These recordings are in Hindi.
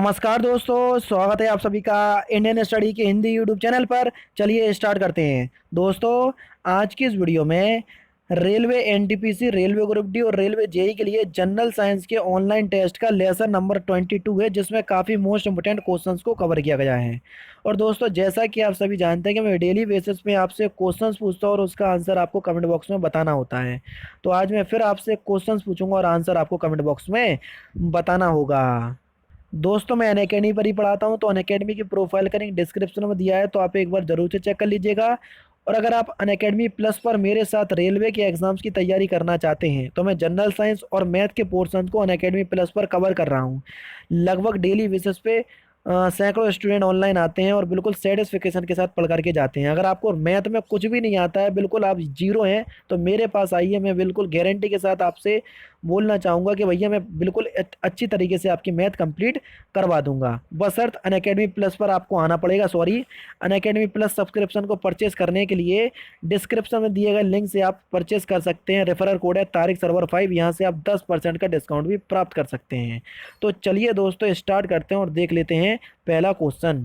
नमस्कार दोस्तों, स्वागत है आप सभी का इंडियन स्टडी के हिंदी यूट्यूब चैनल पर। चलिए स्टार्ट करते हैं दोस्तों। आज की इस वीडियो में railway NTPC, railway group D और रेलवे जेई के लिए जनरल साइंस के ऑनलाइन टेस्ट का लेसन नंबर 22 है, जिसमें काफ़ी मोस्ट इंपोर्टेंट क्वेश्चंस को कवर किया गया है। और दोस्तों, जैसा कि आप सभी जानते हैं कि मैं डेली बेसिस पे आपसे क्वेश्चंस पूछता हूँ और उसका आंसर आपको कमेंट बॉक्स में बताना होता है। तो आज मैं फिर आपसे क्वेश्चंस पूछूंगा और आंसर आपको कमेंट बॉक्स में बताना होगा। दोस्तों, मैं अनअकैडमी पर ही पढ़ाता हूँ, तो अनअकैडमी की प्रोफाइल का लिंक डिस्क्रिप्शन में दिया है, तो आप एक बार जरूर से चेक कर लीजिएगा। और अगर आप अनअकैडमी प्लस पर मेरे साथ रेलवे के एग्जाम्स की तैयारी करना चाहते हैं, तो मैं जनरल साइंस और मैथ के पोर्शन को अनअकैडमी प्लस पर कवर कर रहा हूँ। लगभग डेली बेसिस पे सैकड़ों स्टूडेंट ऑनलाइन आते हैं और बिल्कुल सेटिस्फिकेशन के साथ पढ़ करके जाते हैं। अगर आपको मैथ में कुछ भी नहीं आता है, बिल्कुल आप जीरो हैं, तो मेरे पास आइए। मैं बिल्कुल गारंटी के साथ आपसे बोलना चाहूँगा कि भैया मैं बिल्कुल अच्छी तरीके से आपकी मैथ कंप्लीट करवा दूंगा। बशर्त अनअकैडमी प्लस पर आपको आना पड़ेगा। सॉरी, अनअकैडमी प्लस सब्सक्रिप्शन को परचेस करने के लिए डिस्क्रिप्शन में दिए गए लिंक से आप परचेस कर सकते हैं। रेफरल कोड है तारिक सर्वर 5, यहाँ से आप 10% का डिस्काउंट भी प्राप्त कर सकते हैं। तो चलिए दोस्तों, स्टार्ट करते हैं और देख लेते हैं पहला क्वेश्चन।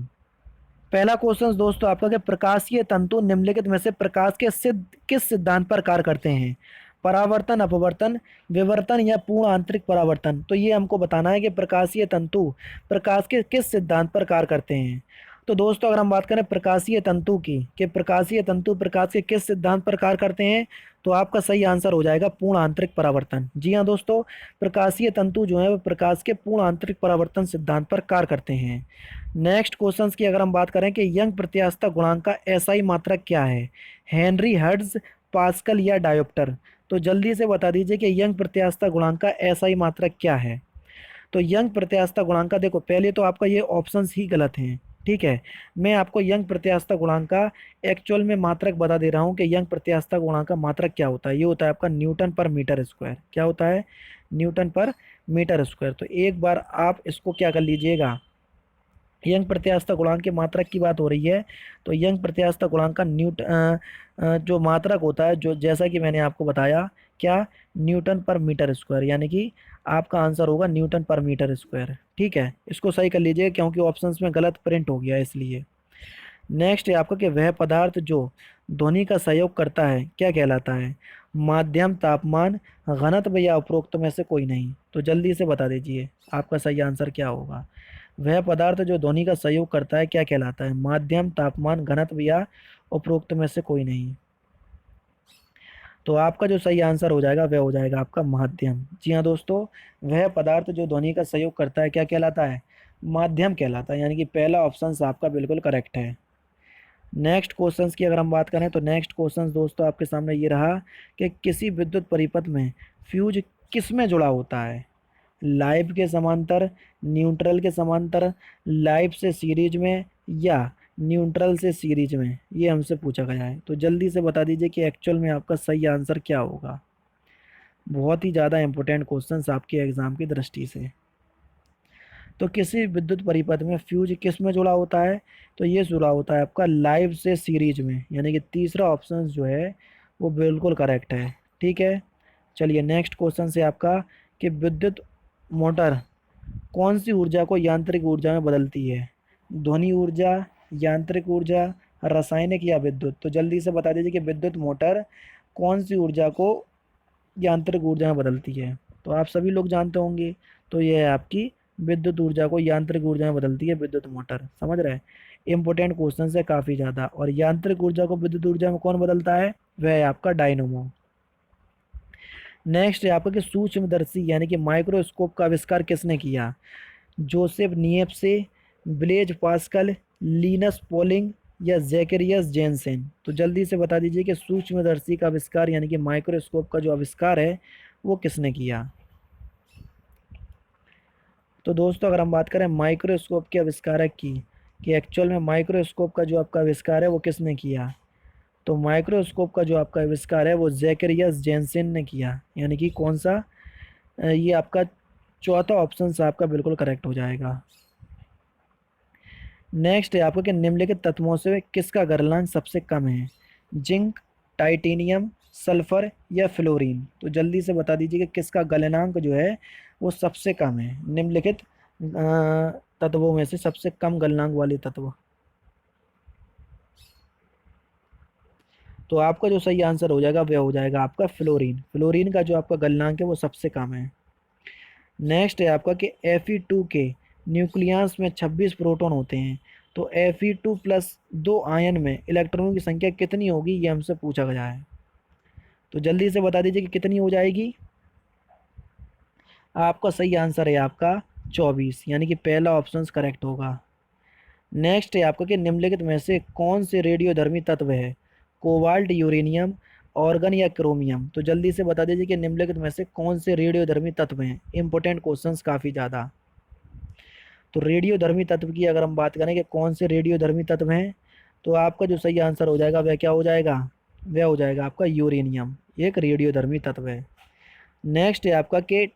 पहला क्वेश्चन दोस्तों आपका, कि प्रकाशीय तंतु निम्नलिखित में से प्रकाश के किस सिद्धांत पर कार्य करते हैं? परावर्तन, अपवर्तन, विवर्तन या पूर्ण आंतरिक परावर्तन। तो ये हमको बताना है कि प्रकाशीय तंतु प्रकाश के किस सिद्धांत पर कार्य करते हैं। तो दोस्तों, अगर हम बात करें प्रकाशीय तंतु की, कि प्रकाशीय तंतु प्रकाश के किस सिद्धांत पर कार्य करते हैं, तो आपका सही आंसर हो जाएगा पूर्ण आंतरिक परावर्तन। जी हाँ दोस्तों, प्रकाशीय तंतु जो है वो प्रकाश के पूर्ण आंतरिक परावर्तन सिद्धांत पर कार्य करते हैं। नेक्स्ट क्वेश्चन की अगर हम बात करें कि यंग प्रत्यास्थता गुणांक का एसआई मात्रक क्या है? हेनरी, हर्ट्ज, पास्कल या डायोप्टर। तो जल्दी से बता दीजिए कि यंग प्रत्यास्थता गुणांक का एसआई मात्रक क्या है। तो यंग प्रत्यास्थता गुणांक का, देखो पहले तो आपका ये ऑप्शंस ही गलत हैं, ठीक है। मैं आपको यंग प्रत्यास्थता गुणांक का एक्चुअल में मात्रक बता दे रहा हूँ कि यंग प्रत्यास्थता गुणांक का मात्रक क्या होता है। ये होता है आपका न्यूटन पर मीटर स्क्वायर। क्या होता है? न्यूटन पर मीटर स्क्वायर। तो एक बार आप इसको क्या कर लीजिएगा, यंग प्रत्यास्थता गुणांक के मात्रक की बात हो रही है, तो यंग प्रत्यास्थता गुणांक का जो मात्रक होता है, जो जैसा कि मैंने आपको बताया, क्या, न्यूटन पर मीटर स्क्वायर, यानी कि आपका आंसर होगा न्यूटन पर मीटर स्क्वायर। ठीक है, इसको सही कर लीजिए क्योंकि ऑप्शंस में गलत प्रिंट हो गया है इसलिए। नेक्स्ट है आपका, कि वह पदार्थ जो ध्वनि का सहयोग करता है क्या कहलाता है? माध्यम, तापमान, घनत्व या उपरोक्त में से कोई नहीं। तो जल्दी से बता दीजिए आपका सही आंसर क्या होगा। वह पदार्थ जो ध्वनि का सहयोग करता है क्या कहलाता है? माध्यम, तापमान, घनत्व या उपरोक्त में से कोई नहीं। तो आपका जो सही आंसर हो जाएगा वह हो जाएगा आपका माध्यम। जी हाँ दोस्तों, वह पदार्थ जो ध्वनि का सहयोग करता है क्या कहलाता है? माध्यम कहलाता है, यानी कि पहला ऑप्शन आपका बिल्कुल करेक्ट है। नेक्स्ट क्वेश्चंस की अगर हम बात करें, तो नेक्स्ट क्वेश्चंस दोस्तों आपके सामने ये रहा कि किसी विद्युत परिपथ में फ्यूज किस में जुड़ा होता है? लाइव के समांतर, न्यूट्रल के समांतर, लाइव से सीरीज में या न्यूट्रल से सीरीज में, ये हमसे पूछा गया है। तो जल्दी से बता दीजिए कि एक्चुअल में आपका सही आंसर क्या होगा। बहुत ही ज़्यादा इंपॉर्टेंट क्वेश्चंस आपके एग्जाम की दृष्टि से। तो किसी विद्युत परिपथ में फ्यूज किस में जुड़ा होता है? तो ये जुड़ा होता है आपका लाइव से सीरीज में, यानी कि तीसरा ऑप्शन जो है वो बिल्कुल करेक्ट है। ठीक है, चलिए नेक्स्ट क्वेश्चन से आपका, कि विद्युत मोटर कौन सी ऊर्जा को यांत्रिक ऊर्जा में बदलती है? ध्वनि ऊर्जा, यांत्रिक ऊर्जा, रासायनिक या विद्युत। तो जल्दी से बता दीजिए कि विद्युत मोटर कौन सी ऊर्जा को यांत्रिक ऊर्जा में बदलती है। तो आप सभी लोग जानते होंगे, तो ये है आपकी विद्युत ऊर्जा को यांत्रिक ऊर्जा में बदलती है विद्युत मोटर। समझ रहे हैं? इंपॉर्टेंट क्वेश्चन है काफ़ी ज़्यादा। और यांत्रिक ऊर्जा को विद्युत ऊर्जा में कौन बदलता है? वह है आपका डायनोमो। नेक्स्ट है आपका, कि सूक्ष्मदर्शी यानी कि माइक्रोस्कोप का आविष्कार किसने किया? Joseph Niepce, Blaise Pascal, Linus Pauling या जैकरियस जेनसेन। तो जल्दी से बता दीजिए कि सूक्ष्मदर्शी का आविष्कार यानी कि माइक्रोस्कोप का जो आविष्कार है वो किसने किया। तो दोस्तों, अगर हम बात करें माइक्रोस्कोप के आविष्कारक की, कि एक्चुअल में माइक्रोस्कोप का जो आपका आविष्कार है वो किसने किया, तो माइक्रोस्कोप का जो आपका आविष्कार है वो जैकरियस जेनसेन ने किया, यानी कि कौन सा, ये आपका चौथा ऑप्शन आपका बिल्कुल करेक्ट हो जाएगा। नेक्स्ट है आपका, कि निम्नलिखित तत्वों से किसका गलनांक सबसे कम है? जिंक, टाइटेनियम, सल्फर या फ्लोरीन। तो जल्दी से बता दीजिए कि किसका गलनांक जो है वो सबसे कम है निम्नलिखित तत्वों में से सबसे कम गलनांक वाले तत्व। तो आपका जो सही आंसर हो जाएगा वह हो जाएगा आपका फ्लोरीन। फ्लोरीन का जो आपका गलनांक है वो सबसे कम है। नेक्स्ट है आपका कि Fe2 के न्यूक्लियस में 26 प्रोटॉन होते हैं, तो Fe2 प्लस 2 आयन में इलेक्ट्रॉनों की संख्या कितनी होगी, ये हमसे पूछा गया है। तो जल्दी से बता दीजिए कि कितनी हो जाएगी। आपका सही आंसर है आपका 24, यानी कि पहला ऑप्शन करेक्ट होगा। नेक्स्ट है आपका कि निम्नलिखित में से कौन से रेडियोधर्मी तत्व है, कोबाल्ट, यूरेनियम, ऑर्गन या क्रोमियम। तो जल्दी से बता दीजिए कि निम्नलिखित में से कौन से रेडियोधर्मी तत्व हैं। इंपॉर्टेंट क्वेश्चंस काफ़ी ज़्यादा। तो रेडियोधर्मी तत्व की अगर हम बात करें कि कौन से रेडियोधर्मी तत्व हैं, तो आपका जो सही आंसर हो जाएगा वह क्या हो जाएगा, वह हो जाएगा आपका यूरेनियम, एक रेडियोधर्मी तत्व है। नेक्स्ट है आपका कि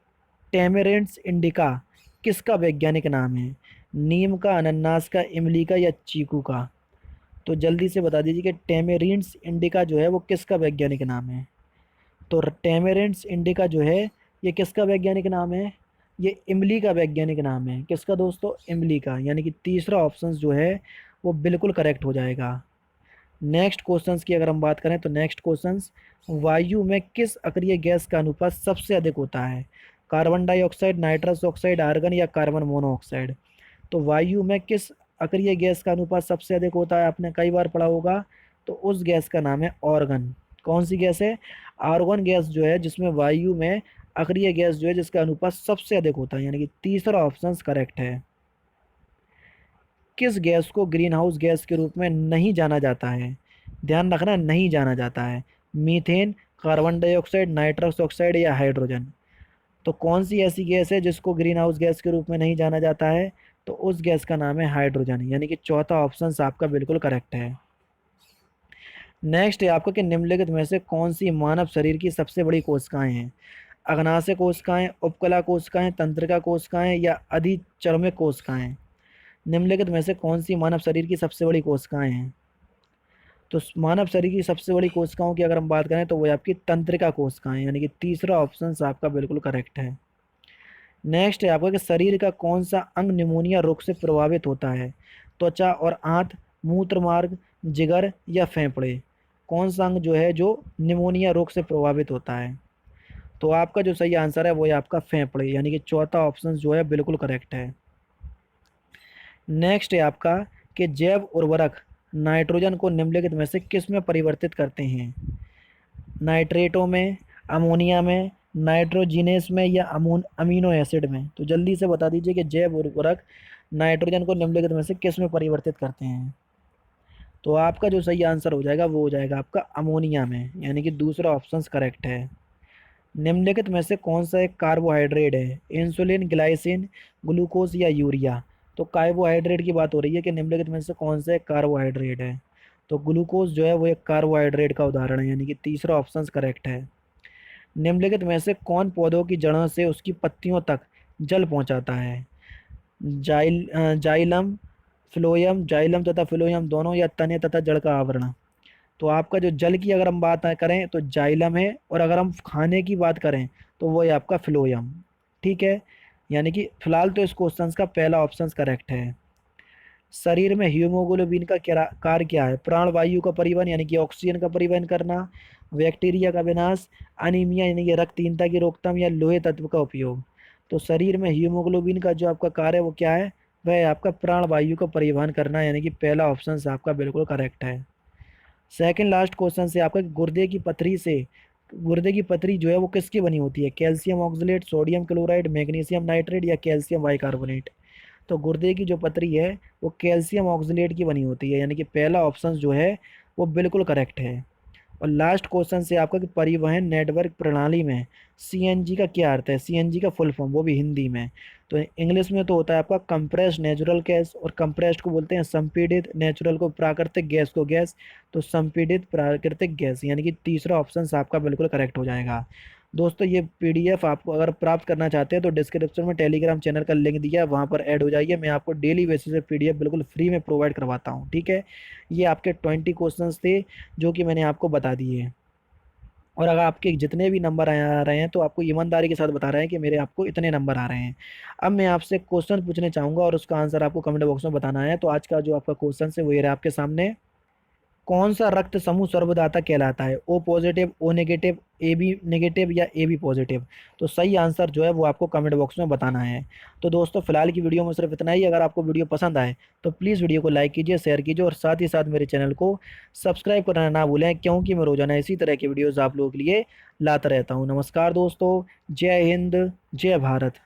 टेमेरेंट्स इंडिका किसका वैज्ञानिक नाम है, नीम का, अनन्नास का, इमली का या चीकू का। तो जल्दी से बता दीजिए कि टेमेरिंड्स इंडिका जो है वो किसका वैज्ञानिक नाम है। तो टेमेरिंड्स इंडिका जो है ये किसका वैज्ञानिक नाम है, ये इमली का वैज्ञानिक नाम है। किसका दोस्तों, इमली का, यानी कि तीसरा ऑप्शन जो है वो बिल्कुल करेक्ट हो जाएगा। नेक्स्ट क्वेश्चंस की अगर हम बात करें तो नेक्स्ट क्वेश्चंस, वायु में किस अक्रिय गैस का अनुपात सबसे अधिक होता है, carbon dioxide, nitrous oxide, argon या कार्बन मोनोऑक्साइड। तो वायु में किस अक्रिय गैस का अनुपात सबसे अधिक होता है, आपने कई बार पढ़ा होगा। तो उस गैस का नाम है ऑर्गन। कौन सी गैस है, आर्गन गैस जो है, जिसमें वायु में अक्रिय गैस जो है जिसका अनुपात सबसे अधिक होता है, यानी कि तीसरा ऑप्शन करेक्ट है। किस गैस को ग्रीन हाउस गैस के रूप में नहीं जाना जाता है, ध्यान रखना, नहीं जाना जाता है। Methane, carbon dioxide, nitrous oxide या हाइड्रोजन। तो कौन सी ऐसी गैस है जिसको ग्रीन हाउस गैस के रूप में नहीं जाना जाता है, तो उस गैस का नाम है हाइड्रोजन, यानी कि चौथा ऑप्शन आपका बिल्कुल करेक्ट है। नेक्स्ट है आपका कि निम्नलिखित में से कौन सी मानव शरीर की सबसे बड़ी कोशिकाएं हैं, अग्नाशय कोशिकाएं, उपकला कोशिकाएं, तंत्रिका कोशिकाएं या अधिचर्मक कोशिकाएं। निम्नलिखित में से कौन सी मानव शरीर की सबसे बड़ी कोशिकाएं हैं। तो मानव शरीर की सबसे बड़ी कोशिकाओं की अगर हम बात करें तो वो आपकी तंत्रिका कोशिकाएं, यानी कि तीसरा ऑप्शन आपका बिल्कुल करेक्ट है। नेक्स्ट है आपका कि शरीर का कौन सा अंग निमोनिया रोग से प्रभावित होता है, त्वचा और आंत, मूत्र मार्ग, जिगर या फेफड़े। कौन सा अंग जो है जो निमोनिया रोग से प्रभावित होता है। तो आपका जो सही आंसर है वो है आपका फेफड़े, यानी कि चौथा ऑप्शन जो है बिल्कुल करेक्ट है। नेक्स्ट है आपका कि जैव उर्वरक नाइट्रोजन को निम्नलिखित में से किस में परिवर्तित करते हैं, नाइट्रेटों में, अमोनिया में, नाइट्रोजिनेस में या अमीनो एसिड में। तो जल्दी से बता दीजिए कि जैव उर्वरक नाइट्रोजन को निम्नलिखित में से किस में परिवर्तित करते हैं। तो आपका जो सही आंसर हो जाएगा वो हो जाएगा आपका अमोनिया में, यानी कि दूसरा ऑप्शन करेक्ट है। निम्नलिखित में से कौन सा एक कार्बोहाइड्रेट है, इंसुलिन, ग्लाइसिन, ग्लूकोज या यूरिया। तो कार्बोहाइड्रेट की बात हो रही है कि निम्नलिखित में से कौन सा एक कार्बोहाइड्रेट है, तो ग्लूकोज जो है वो एक कार्बोहाइड्रेट का उदाहरण है, यानी कि तीसरा ऑप्शन करेक्ट है। निम्नलिखित में से कौन पौधों की जड़ों से उसकी पत्तियों तक जल पहुंचाता है, जाइलम, फ्लोयम, जाइलम तथा फ्लोयम दोनों या तने तथा जड़ का आवरण। तो आपका जो जल की अगर हम बात करें तो जाइलम है, और अगर हम खाने की बात करें तो वो है आपका फ्लोयम। ठीक है, यानी कि फिलहाल तो इस क्वेश्चन का पहला ऑप्शन करेक्ट है। शरीर में हीमोग्लोबिन का क्या कार्य क्या है, प्राणवायु का परिवहन, यानी कि ऑक्सीजन का परिवहन करना, बैक्टीरिया का विनाश, अनीमिया यानी कि रक्तहीनता की रोकथाम या लोहे तत्व का उपयोग। तो शरीर में हीमोग्लोबिन का जो आपका कार्य है वो क्या है, वह है आपका प्राणवायु का परिवहन करना, यानी कि पहला ऑप्शन आपका बिल्कुल करेक्ट है। सेकंड लास्ट क्वेश्चन से आपका गुर्दे की पथरी से, गुर्दे की पथरी जो है वो किसकी बनी होती है, calcium oxalate, sodium chloride, magnesium nitrate या कैल्शियम बाइकार्बोनेट। तो गुर्दे की जो पथरी है वो कैल्शियम ऑक्सलेट की बनी होती है, यानी कि पहला ऑप्शन जो है वो बिल्कुल करेक्ट है। और लास्ट क्वेश्चन से आपका कि परिवहन नेटवर्क प्रणाली में सीएनजी का क्या अर्थ है, सीएनजी का फुल फॉर्म, वो भी हिंदी में। तो इंग्लिश में तो होता है आपका कंप्रेस्ड नेचुरल गैस, और कंप्रेस्ड को बोलते हैं संपीड़ित, नेचुरल को प्राकृतिक, गैस को गैस, तो संपीड़ित प्राकृतिक गैस, यानी कि तीसरा ऑप्शन आपका बिल्कुल करेक्ट हो जाएगा। दोस्तों ये पीडीएफ आपको अगर प्राप्त करना चाहते हैं तो डिस्क्रिप्शन में टेलीग्राम चैनल का लिंक दिया है, वहाँ पर ऐड हो जाइए। मैं आपको डेली बेसिस पे पीडीएफ बिल्कुल फ्री में प्रोवाइड करवाता हूँ। ठीक है, ये आपके 20 क्वेश्चंस थे जो कि मैंने आपको बता दिए। और अगर आपके जितने भी नंबर आ रहे हैं तो आपको ईमानदारी के साथ बता रहे हैं कि मेरे आपको इतने नंबर आ रहे हैं। अब मैं आपसे क्वेश्चन पूछने चाहूंगा और उसका आंसर आपको कमेंट बॉक्स में बताना है। तो आज का जो आपका क्वेश्चन है वो ये रहा आपके सामने। कौन सा रक्त समूह सर्वदाता कहलाता है? O positive, O negative, A B negative या ए बी पॉजिटिव? तो सही आंसर जो है वो आपको कमेंट बॉक्स में बताना है। तो दोस्तों फिलहाल की वीडियो में सिर्फ इतना ही। अगर आपको वीडियो पसंद आए तो प्लीज़ वीडियो को लाइक कीजिए, शेयर कीजिए और साथ ही साथ मेरे चैनल को सब्सक्राइब करना ना भूलें, क्योंकि मैं रोजाना इसी तरह की वीडियोज़ आप लोगों के लिए लाता रहता हूँ। नमस्कार दोस्तों, जय हिंद, जय भारत।